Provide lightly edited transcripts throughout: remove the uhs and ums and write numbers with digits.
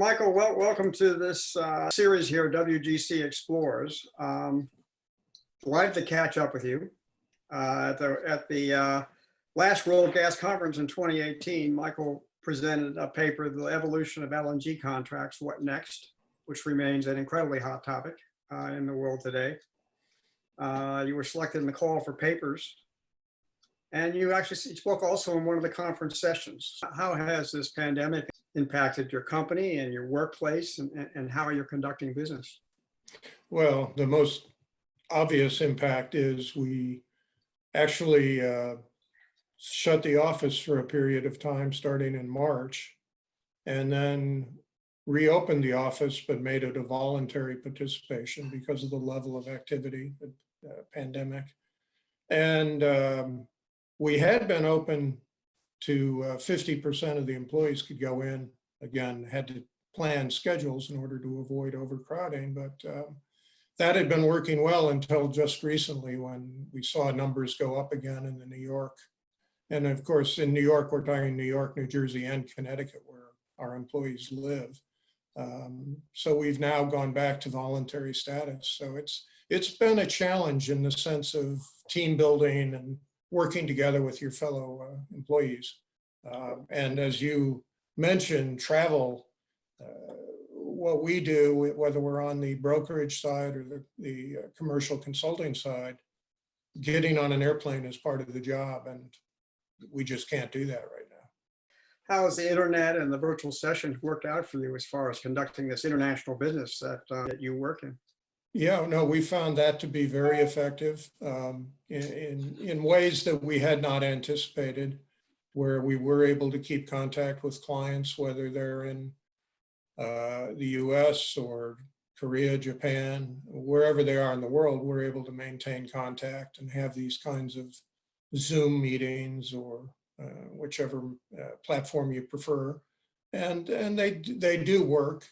Michael, welcome to this series here, WGC Explores. Delighted to catch up with you. At the last World Gas Conference in 2018, Michael presented a paper, The Evolution of LNG Contracts, What Next?, which remains an incredibly hot topic in the world today. You were selected in the call for papers, and you actually spoke also in one of the conference sessions. How has this pandemic impacted your company and your workplace, and how you're conducting business? Well, the most obvious impact is we actually shut the office for a period of time starting in March, and then reopened the office, but made it a voluntary participation because of the level of activity, the pandemic. And we had been open to 50% of the employees could go in. Again, had to plan schedules in order to avoid overcrowding, but that had been working well until just recently when we saw numbers go up again in New York. And of course, in New York, we're talking New York, New Jersey, and Connecticut, where our employees live. So we've now gone back to voluntary status. So it's been a challenge in the sense of team building and working together with your fellow employees. And as you mentioned, travel, what we do, whether we're on the brokerage side or the commercial consulting side, getting on an airplane is part of the job, and we just can't do that right now. How has the internet and the virtual sessions worked out for you as far as conducting this international business that you work in? Yeah, no, we found that to be very effective in ways that we had not anticipated, where we were able to keep contact with clients, whether they're in the US or Korea, Japan, wherever they are in the world. We're able to maintain contact and have these kinds of Zoom meetings or whichever platform you prefer. And they do work.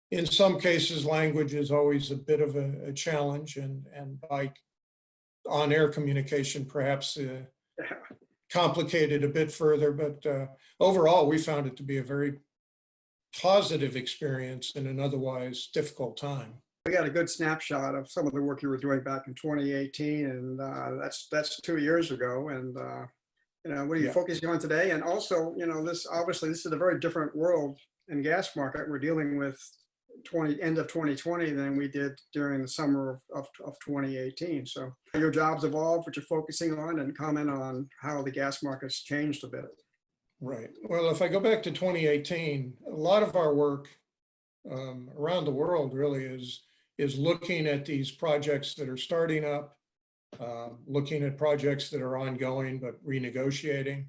In some cases, language is always a bit of a challenge, and by on-air communication, perhaps complicated a bit further, but overall, we found it to be a very positive experience in an otherwise difficult time. We got a good snapshot of some of the work you were doing back in 2018, and that's 2 years ago. And what are you focusing on today? And also, this is a very different world and gas market we're dealing with end of 2020 than we did during the summer of 2018. So your job's evolved, what you're focusing on, and comment on how the gas market's changed a bit. Right. Well, if I go back to 2018, a lot of our work around the world really is looking at these projects that are starting up, looking at projects that are ongoing but renegotiating,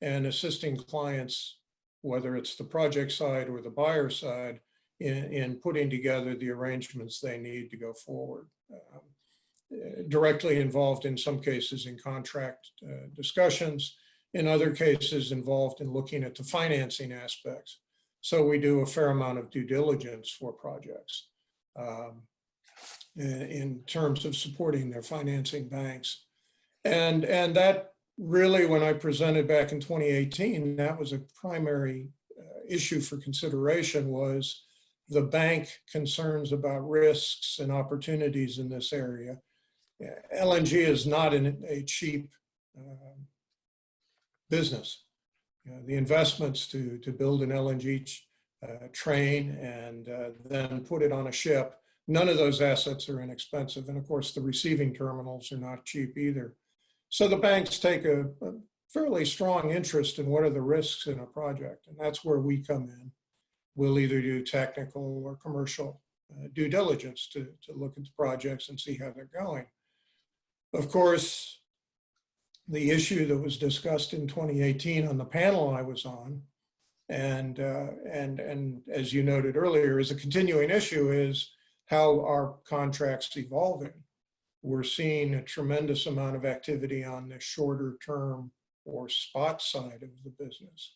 and assisting clients, whether it's the project side or the buyer side, in putting together the arrangements they need to go forward. Directly involved in some cases in contract discussions, in other cases involved in looking at the financing aspects. So we do a fair amount of due diligence for projects in terms of supporting their financing banks. And that really, when I presented back in 2018, that was a primary issue for consideration, was the bank concerns about risks and opportunities in this area. LNG is not a cheap business. The investments to build an LNG train and then put it on a ship, none of those assets are inexpensive. And of course, the receiving terminals are not cheap either. So the banks take a fairly strong interest in what are the risks in a project. And that's where we come in. We'll either do technical or commercial due diligence to look at the projects and see how they're going. Of course, the issue that was discussed in 2018 on the panel I was on, and as you noted earlier, is a continuing issue, is how are contracts evolving. We're seeing a tremendous amount of activity on the shorter term or spot side of the business.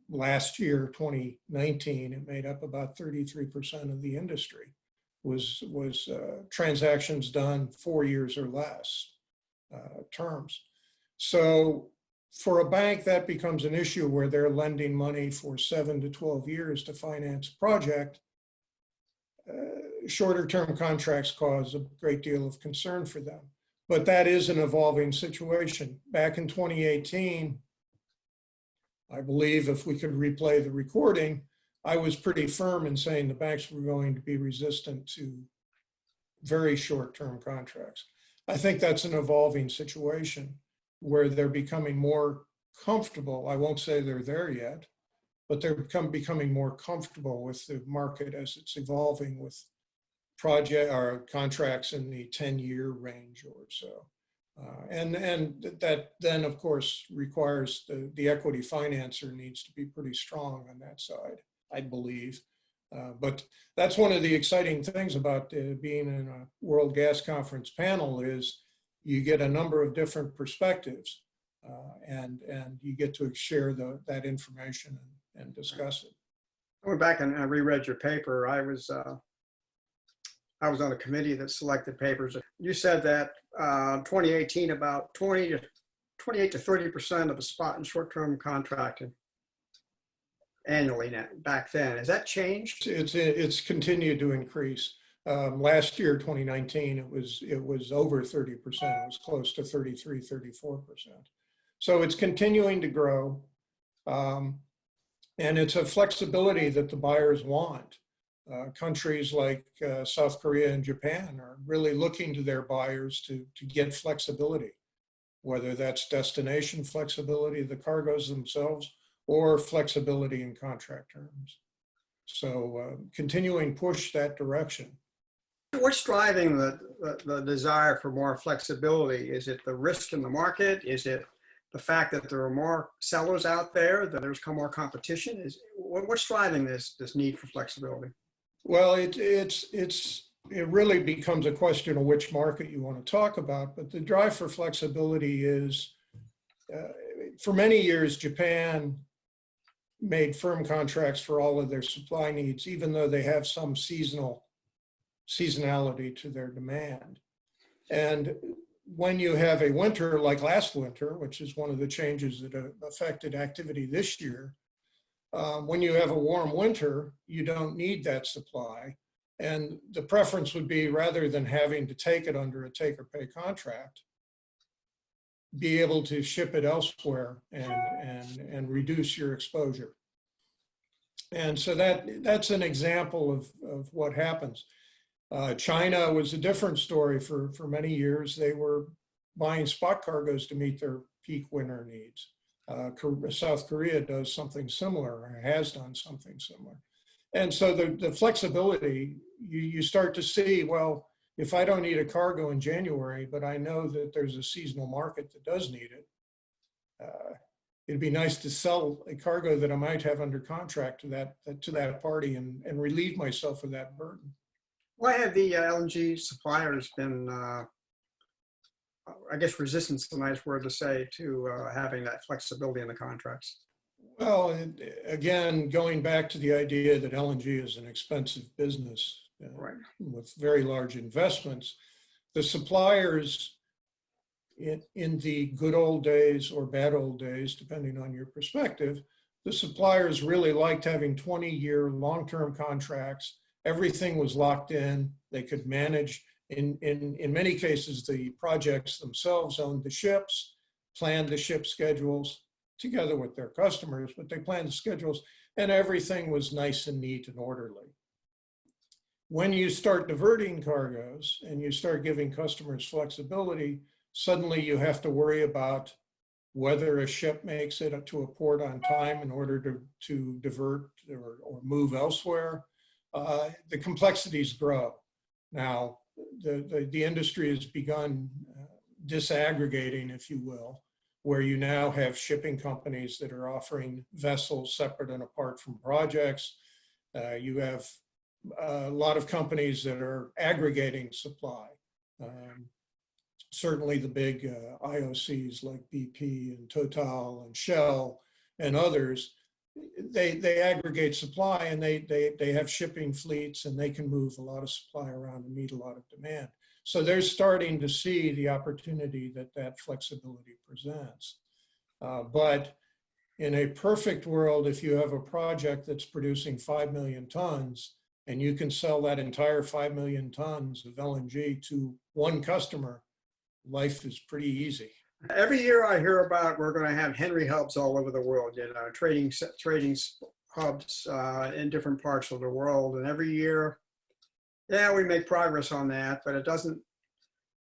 Last year, 2019, it made up about 33% of the industry was transactions done 4 years or less terms. So for a bank, that becomes an issue where they're lending money for 7 to 12 years to finance a project. Shorter term contracts cause a great deal of concern for them. But that is an evolving situation. Back in 2018, I believe if we could replay the recording, I was pretty firm in saying the banks were going to be resistant to very short-term contracts. I think that's an evolving situation where they're becoming more comfortable. I won't say they're there yet, but they're becoming more comfortable with the market as it's evolving with project or contracts in the 10-year range or so. And that then, of course, requires the equity financer needs to be pretty strong on that side, I believe. But that's one of the exciting things about being in a World Gas Conference panel is you get a number of different perspectives and you get to share that information and discuss it. I went back and I reread your paper. I was on a committee that selected papers. You said that 2018, about 28 to 30% of the spot and short-term contracting annually now, back then. Has that changed? It's continued to increase. Last year, 2019, it was over 30%. It was close to 33, 34%. So it's continuing to grow. And it's a flexibility that the buyers want. Countries like South Korea and Japan are really looking to their buyers to get flexibility, whether that's destination flexibility, the cargoes themselves, or flexibility in contract terms. So continuing push that direction. What's driving the desire for more flexibility? Is it the risk in the market? Is it the fact that there are more sellers out there, that there's more competition? What's driving this need for flexibility? Well, it really becomes a question of which market you want to talk about, but the drive for flexibility is, for many years, Japan made firm contracts for all of their supply needs, even though they have some seasonality to their demand. And when you have a winter like last winter, which is one of the changes that affected activity this year, when you have a warm winter, you don't need that supply. And the preference would be, rather than having to take it under a take or pay contract, be able to ship it elsewhere and reduce your exposure. And so that's an example of what happens. China was a different story for many years. They were buying spot cargoes to meet their peak winter needs. South Korea does something similar, or has done something similar. And so the flexibility, you start to see, well, if I don't need a cargo in January, but I know that there's a seasonal market that does need it, it'd be nice to sell a cargo that I might have under contract to that party and relieve myself of that burden. Why have the LNG suppliers been, I guess resistance is a nice word to say, to having that flexibility in the contracts? Well, again, going back to the idea that LNG is an expensive business, Right, with very large investments, the suppliers in the good old days or bad old days, depending on your perspective, the suppliers really liked having 20-year long-term contracts. Everything was locked in. They could manage. In many cases, the projects themselves owned the ships, planned the ship schedules together with their customers, but they planned the schedules, and everything was nice and neat and orderly. When you start diverting cargoes and you start giving customers flexibility, suddenly you have to worry about whether a ship makes it to a port on time in order to divert or move elsewhere. The complexities grow. Now, the industry has begun disaggregating, if you will, where you now have shipping companies that are offering vessels separate and apart from projects. You have a lot of companies that are aggregating supply. Certainly the big IOCs like BP and Total and Shell and others, they aggregate supply, and they have shipping fleets, and they can move a lot of supply around and meet a lot of demand. So they're starting to see the opportunity that flexibility presents. But in a perfect world, if you have a project that's producing 5 million tons and you can sell that entire 5 million tons of LNG to one customer, life is pretty easy. Every year I hear about we're going to have Henry hubs all over the world, trading hubs in different parts of the world. And every year, yeah, we make progress on that, but it doesn't,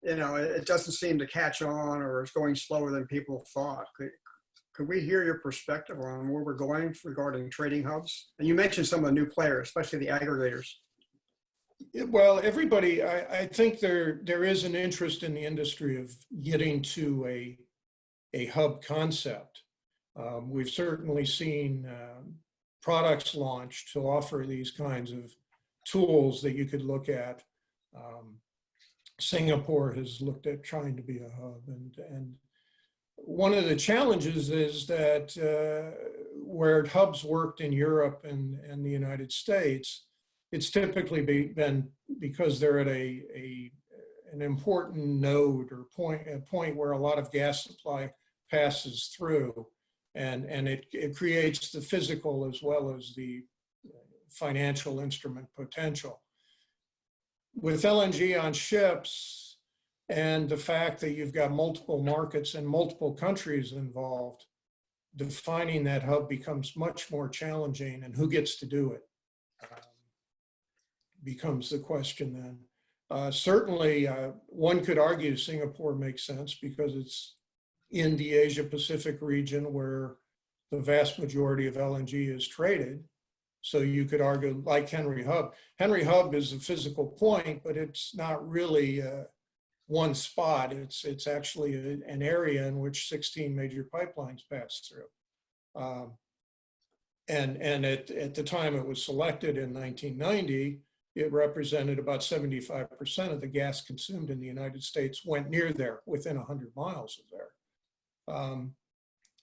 it doesn't seem to catch on, or it's going slower than people thought. Could we hear your perspective on where we're going regarding trading hubs? And you mentioned some of the new players, especially the aggregators. Well, everybody, I think there is an interest in the industry of getting to a hub concept. We've certainly seen products launched to offer these kinds of tools that you could look at. Singapore has looked at trying to be a hub, and one of the challenges is that where hubs worked in Europe and the United States, it's typically been because they're at an important node or a point where a lot of gas supply passes through, and it creates the physical as well as the financial instrument potential. With LNG on ships and the fact that you've got multiple markets and multiple countries involved, defining that hub becomes much more challenging, and who gets to do it becomes the question then. Certainly, one could argue Singapore makes sense because it's in the Asia Pacific region where the vast majority of LNG is traded. So you could argue like Henry Hub. Henry Hub is a physical point, but it's not really one spot. It's actually an area in which 16 major pipelines pass through. And at the time it was selected in 1990, it represented about 75% of the gas consumed in the United States went near there, within 100 miles of there.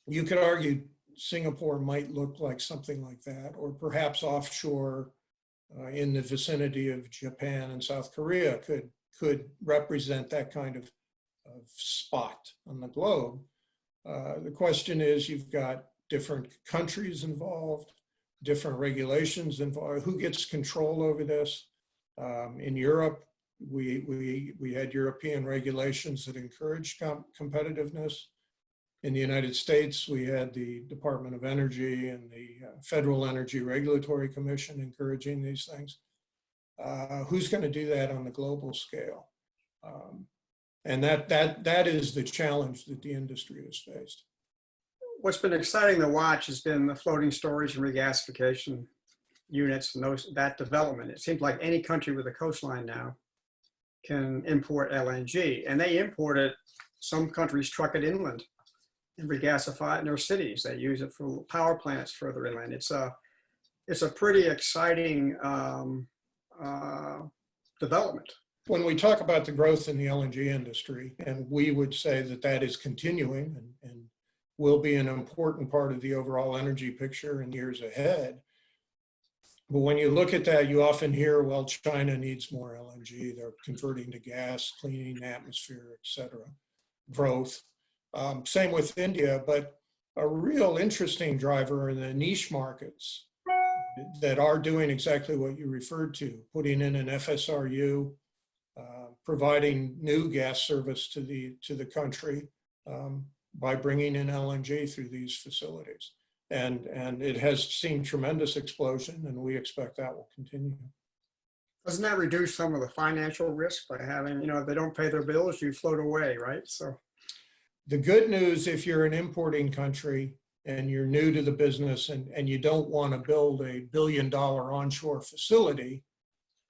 You could argue Singapore might look like something like that, or perhaps offshore in the vicinity of Japan and South Korea could represent that kind of spot on the globe. The question is, you've got different countries involved, different regulations involved. Who gets control over this? In Europe, we had European regulations that encouraged competitiveness. In the United States, we had the Department of Energy and the Federal Energy Regulatory Commission encouraging these things. Who's going to do that on the global scale? And that is the challenge that the industry has faced. What's been exciting to watch has been the floating storage and regasification units and that development. It seems like any country with a coastline now can import LNG, and they import it. Some countries truck it inland and regasify it in their cities. They use it for power plants further inland. It's a pretty exciting development. When we talk about the growth in the LNG industry, and we would say that is continuing and will be an important part of the overall energy picture in years ahead. But when you look at that, you often hear, well, China needs more LNG. They're converting to gas, cleaning the atmosphere, et cetera, growth. Same with India, but a real interesting driver in the niche markets that are doing exactly what you referred to, putting in an FSRU, providing new gas service to the country by bringing in LNG through these facilities. And it has seen tremendous explosion, and we expect that will continue. Doesn't that reduce some of the financial risk by having, if they don't pay their bills, you float away, right? So the good news, if you're an importing country and you're new to the business and you don't want to build a $1 billion onshore facility,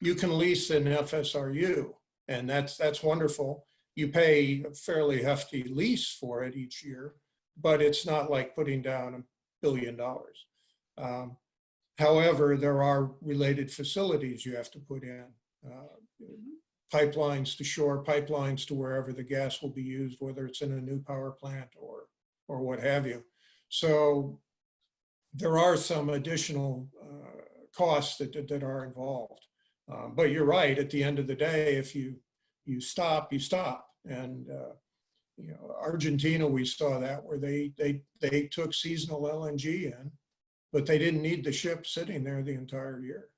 you can lease an FSRU, and that's wonderful. You pay a fairly hefty lease for it each year, but it's not like putting down $1 billion. However, there are related facilities you have to put in. Pipelines to shore, pipelines to wherever the gas will be used, whether it's in a new power plant or what have you. So there are some additional costs that are involved. But you're right, at the end of the day, if you stop, you stop. And Argentina, we saw that where they took seasonal LNG in, but they didn't need the ship sitting there the entire year.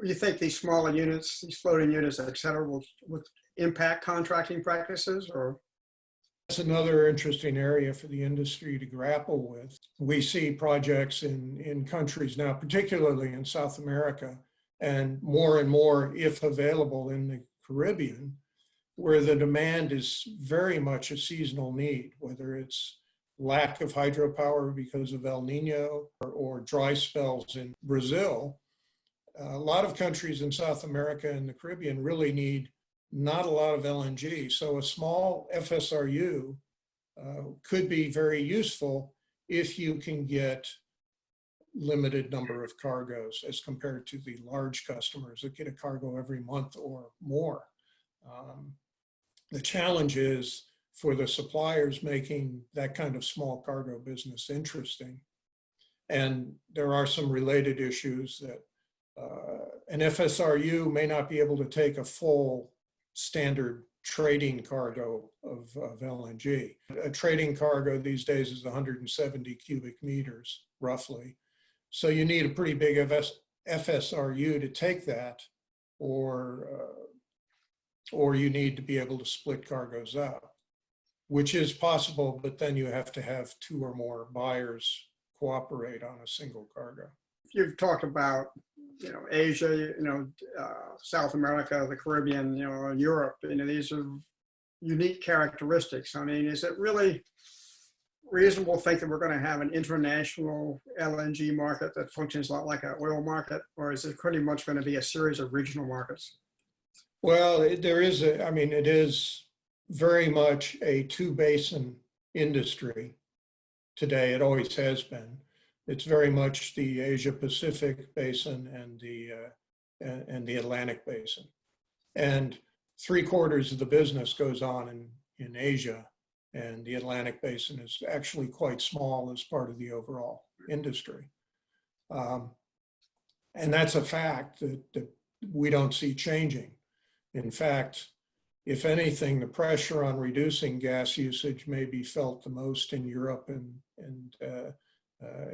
You think these smaller units, these floating units, et cetera, will impact contracting practices, or? That's another interesting area for the industry to grapple with. We see projects in countries now, particularly in South America, and more, if available, in the Caribbean, where the demand is very much a seasonal need, whether it's lack of hydropower because of El Nino or dry spells in Brazil. A lot of countries in South America and the Caribbean really need not a lot of LNG. So a small FSRU could be very useful if you can get limited number of cargoes as compared to the large customers that get a cargo every month or more. The challenge is for the suppliers making that kind of small cargo business interesting. And there are some related issues that an FSRU may not be able to take a full standard trading cargo of LNG. A trading cargo these days is 170 cubic meters, roughly. So you need a pretty big FSRU to take that, or you need to be able to split cargoes up, which is possible, but then you have to have two or more buyers cooperate on a single cargo. You've talked about, Asia, South America, the Caribbean, Europe, these are unique characteristics. I mean, is it really reasonable to think that we're going to have an international LNG market that functions a lot like an oil market, or is it pretty much going to be a series of regional markets? Well, it is very much a two-basin industry today. It always has been. It's very much the Asia Pacific basin and the Atlantic basin. And 3/4 of the business goes on in Asia, and the Atlantic basin is actually quite small as part of the overall industry. And that's a fact that we don't see changing. In fact, if anything, the pressure on reducing gas usage may be felt the most in Europe and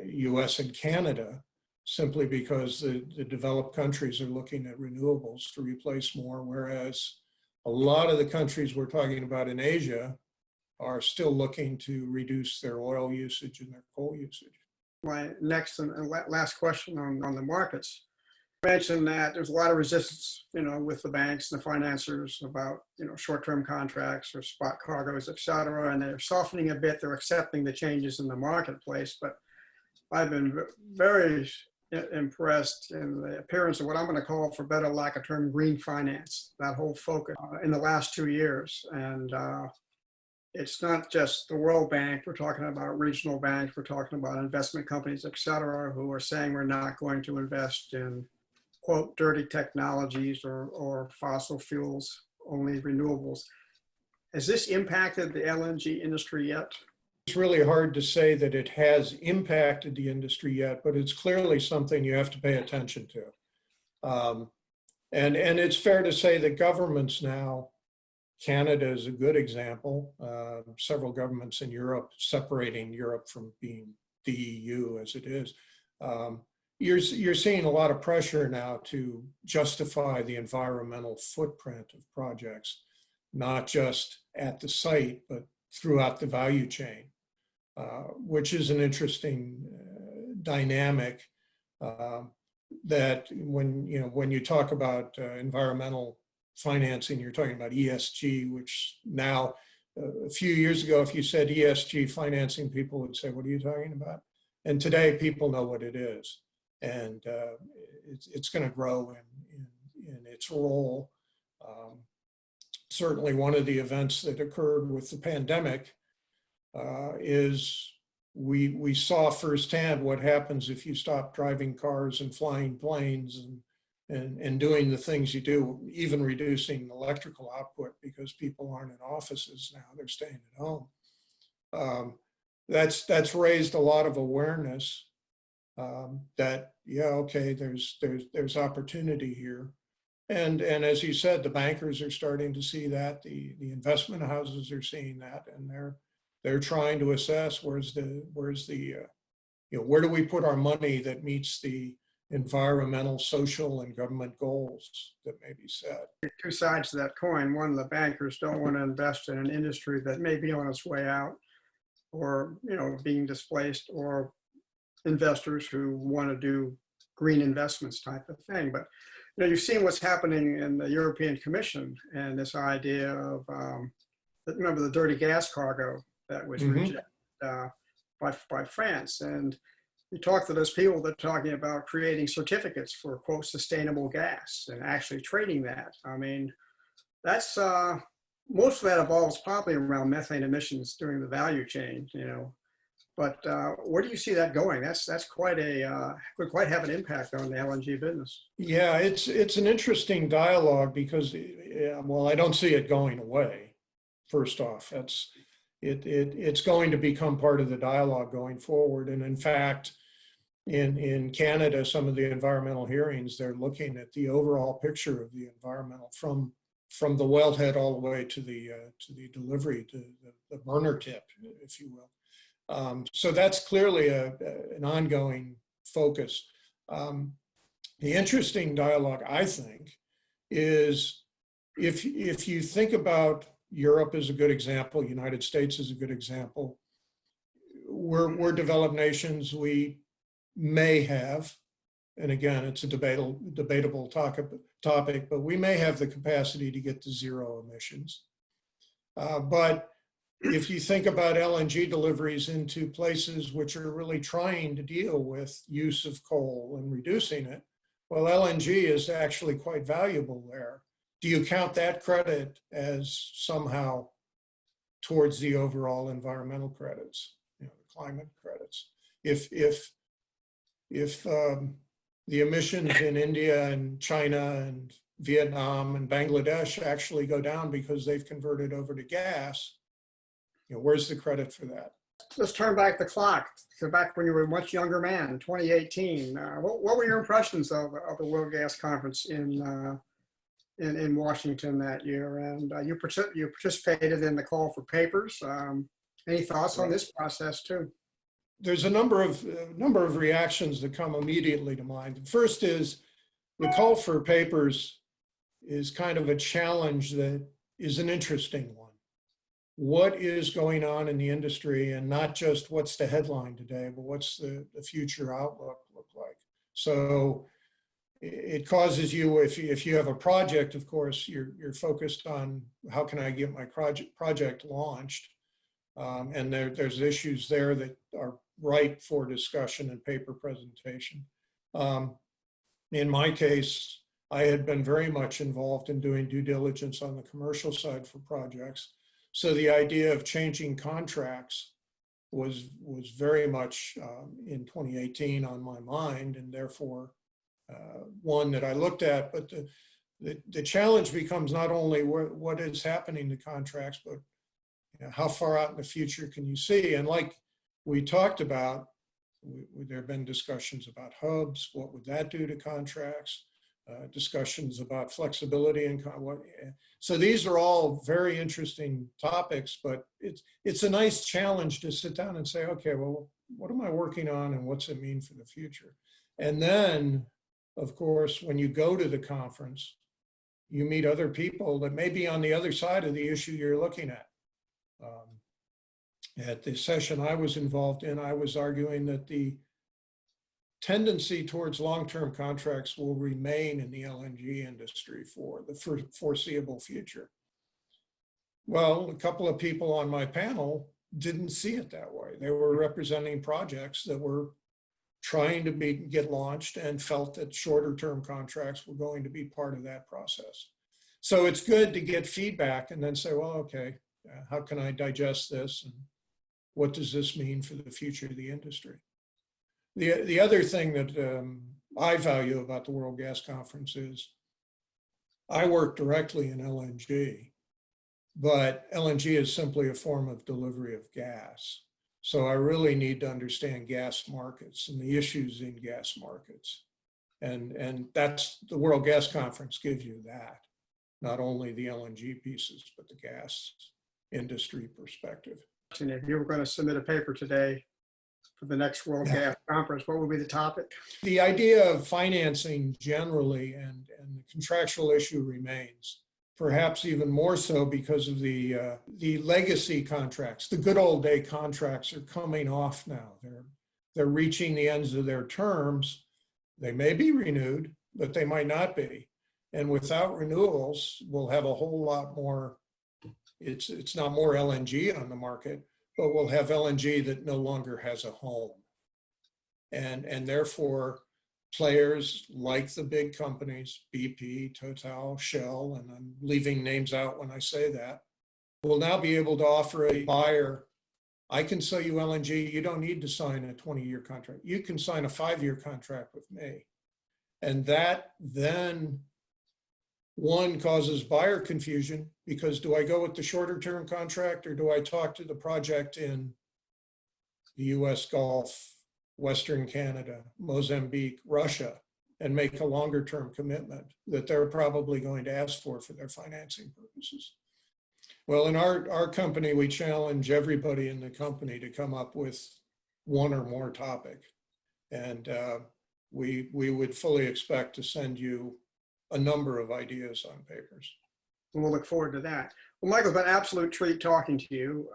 US and Canada, simply because the developed countries are looking at renewables to replace more, whereas a lot of the countries we're talking about in Asia are still looking to reduce their oil usage and their coal usage. My next and last question on the markets. You mentioned that there's a lot of resistance, with the banks and the financiers about, short-term contracts or spot cargoes, et cetera, and they're softening a bit. They're accepting the changes in the marketplace, but I've been very impressed in the appearance of what I'm going to call, for better lack of term, green finance, that whole focus in the last 2 years. And it's not just the World Bank. We're talking about regional banks. We're talking about investment companies, et cetera, who are saying we're not going to invest in, quote, dirty technologies or fossil fuels, only renewables. Has this impacted the LNG industry yet? It's really hard to say that it has impacted the industry yet, but it's clearly something you have to pay attention to. And it's fair to say that governments now, Canada is a good example, several governments in Europe, separating Europe from being the EU as it is. You're seeing a lot of pressure now to justify the environmental footprint of projects, not just at the site, but throughout the value chain. Which is an interesting dynamic that when you talk about environmental financing, you're talking about ESG, which now, a few years ago, if you said ESG financing, people would say, what are you talking about? And today people know what it is. And it's going to grow in its role. Certainly one of the events that occurred with the pandemic is we saw firsthand what happens if you stop driving cars and flying planes and doing the things you do, even reducing electrical output because people aren't in offices now, they're staying at home. That's raised a lot of awareness that, yeah, okay, there's opportunity here. And as you said, the bankers are starting to see that, the investment houses are seeing that, and they're trying to assess where do we put our money that meets the environmental, social, and government goals that may be set. Two sides to that coin. One, the bankers don't want to invest in an industry that may be on its way out, or being displaced, or investors who want to do green investments type of thing. But you've seen what's happening in the European Commission and this idea of remember the dirty gas cargo that was rejected by France. And you talk to those people, they're talking about creating certificates for, quote, sustainable gas and actually trading that. I mean, that's most of that evolves probably around methane emissions during the value chain, But where do you see that going? That's quite could quite have an impact on the LNG business. Yeah, it's an interesting dialogue because, well, I don't see it going away. First off, it's going to become part of the dialogue going forward. And in fact, in Canada, some of the environmental hearings, they're looking at the overall picture of the environmental from the wellhead all the way to the delivery, to the burner tip, if you will. So that's clearly an ongoing focus. The interesting dialogue, I think, is if you think about Europe as a good example, United States is a good example. We're developed nations. We may have, and again, it's a debatable topic, but we may have the capacity to get to zero emissions. But if you think about LNG deliveries into places which are really trying to deal with use of coal and reducing it, well, LNG is actually quite valuable there. Do you count that credit as somehow towards the overall environmental credits, the climate credits? If the emissions in India and China and Vietnam and Bangladesh actually go down because they've converted over to gas, where's the credit for that? Let's turn back the clock to back when you were a much younger man, 2018. What were your impressions of the World Gas Conference in Washington that year? And you participated in the call for papers. Any thoughts on this process too? There's a number of reactions that come immediately to mind. The first is the call for papers is kind of a challenge that is an interesting one. What is going on in the industry, and not just what's the headline today, but what's the future outlook look like? So it causes you, if you have a project, of course, you're focused on how can I get my project launched? And there's issues there that are ripe for discussion and paper presentation. In my case, I had been very much involved in doing due diligence on the commercial side for projects. So the idea of changing contracts was very much in 2018 on my mind, and therefore one that I looked at. But the challenge becomes not only what is happening to contracts, but how far out in the future can you see? And like we talked about, there have been discussions about hubs. What would that do to contracts? Discussions about flexibility and so these are all very interesting topics, but it's a nice challenge to sit down and say, okay, well, what am I working on and what's it mean for the future? And then, of course, when you go to the conference, you meet other people that may be on the other side of the issue you're looking at. At the session I was involved in, I was arguing that the tendency towards long-term contracts will remain in the LNG industry for the foreseeable future. Well, a couple of people on my panel didn't see it that way. They were representing projects that were trying to get launched and felt that shorter-term contracts were going to be part of that process. So it's good to get feedback and then say, well, okay, how can I digest this? And what does this mean for the future of the industry? The other thing that I value about the World Gas Conference is I work directly in LNG, but LNG is simply a form of delivery of gas. So I really need to understand gas markets and the issues in gas markets. And that's the World Gas Conference gives you that, not only the LNG pieces, but the gas industry perspective. And if you were going to submit a paper today for the next World Gas Conference, what would be the topic? The idea of financing generally and the contractual issue remains, perhaps even more so because of the legacy contracts. The good old day contracts are coming off now. They're reaching the ends of their terms. They may be renewed, but they might not be. And without renewals, we'll have a whole lot more. It's not more LNG on the market, but we'll have LNG that no longer has a home. And therefore, players like the big companies, BP, Total, Shell, and I'm leaving names out when I say that, will now be able to offer a buyer, I can sell you LNG, you don't need to sign a 20-year contract. You can sign a 5-year contract with me. And that then, one, causes buyer confusion, because do I go with the shorter term contract or do I talk to the project in the US Gulf, Western Canada, Mozambique, Russia, and make a longer term commitment that they're probably going to ask for their financing purposes? Well, in our company, we challenge everybody in the company to come up with one or more topic. And we would fully expect to send you a number of ideas on papers. And we'll look forward to that. Well, Michael, it's been an absolute treat talking to you.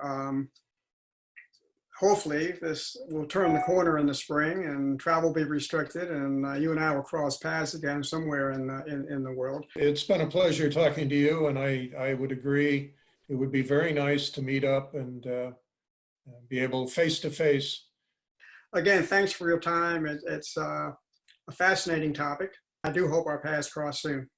Hopefully this will turn the corner in the spring and travel will be restricted, and you and I will cross paths again somewhere in the world. It's been a pleasure talking to you, and I would agree. It would be very nice to meet up and be able face to face. Again, thanks for your time. It's a fascinating topic. I do hope our paths cross soon.